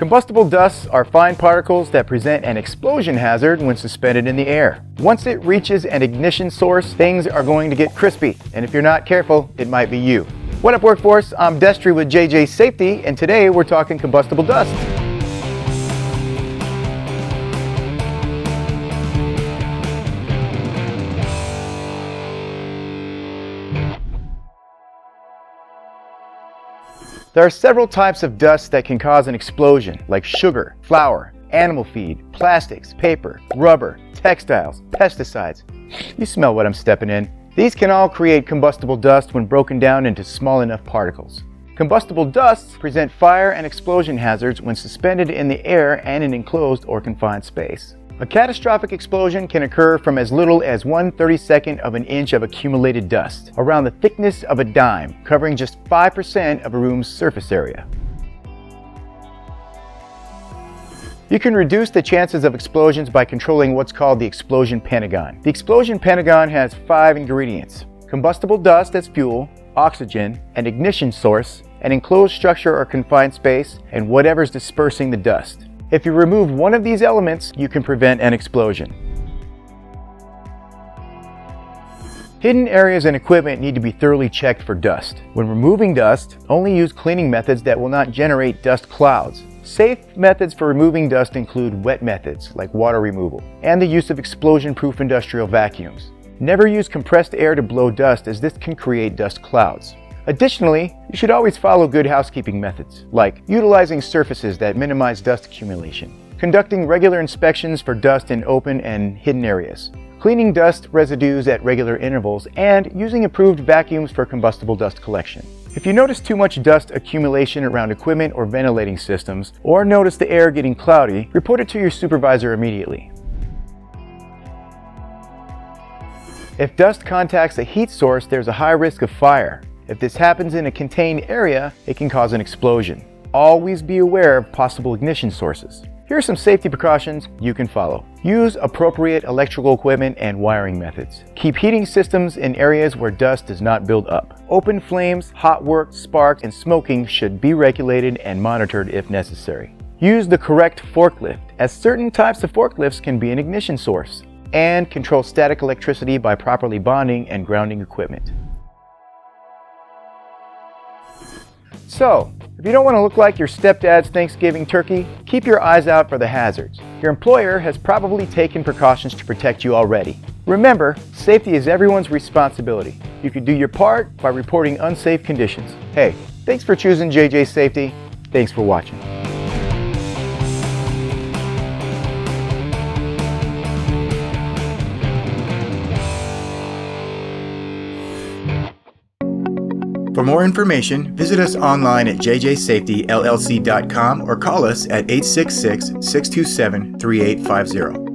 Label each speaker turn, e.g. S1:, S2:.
S1: Combustible dusts are fine particles that present an explosion hazard when suspended in the air. Once it reaches an ignition source, things are going to get crispy, and if you're not careful, it might be you. What up, workforce? I'm Destry with JJ Safety, and today we're talking combustible dust. There are several types of dust that can cause an explosion, like sugar, flour, animal feed, plastics, paper, rubber, textiles, pesticides. You smell what I'm stepping in. These can all create combustible dust when broken down into small enough particles. Combustible dusts present fire and explosion hazards when suspended in the air and in enclosed or confined space. A catastrophic explosion can occur from as little as 1/32nd of an inch of accumulated dust, around the thickness of a dime, covering just 5% of a room's surface area. You can reduce the chances of explosions by controlling what's called the explosion pentagon. The explosion pentagon has 5 ingredients: combustible dust as fuel, oxygen, an ignition source, an enclosed structure or confined space, and whatever's dispersing the dust. If you remove one of these elements, you can prevent an explosion. Hidden areas and equipment need to be thoroughly checked for dust. When removing dust, only use cleaning methods that will not generate dust clouds. Safe methods for removing dust include wet methods, like water removal, and the use of explosion-proof industrial vacuums. Never use compressed air to blow dust, as this can create dust clouds. Additionally, you should always follow good housekeeping methods, like utilizing surfaces that minimize dust accumulation, conducting regular inspections for dust in open and hidden areas, cleaning dust residues at regular intervals, and using approved vacuums for combustible dust collection. If you notice too much dust accumulation around equipment or ventilating systems, or notice the air getting cloudy, report it to your supervisor immediately. If dust contacts a heat source, there's a high risk of fire. If this happens in a contained area, it can cause an explosion. Always be aware of possible ignition sources. Here are some safety precautions you can follow. Use appropriate electrical equipment and wiring methods. Keep heating systems in areas where dust does not build up. Open flames, hot work, sparks, and smoking should be regulated and monitored if necessary. Use the correct forklift, as certain types of forklifts can be an ignition source. And control static electricity by properly bonding and grounding equipment. So, if you don't want to look like your stepdad's Thanksgiving turkey, keep your eyes out for the hazards. Your employer has probably taken precautions to protect you already. Remember, safety is everyone's responsibility. You can do your part by reporting unsafe conditions. Hey, thanks for choosing JJ Safety. Thanks for watching. For more information, visit us online at jjsafetyllc.com or call us at 866-627-3850.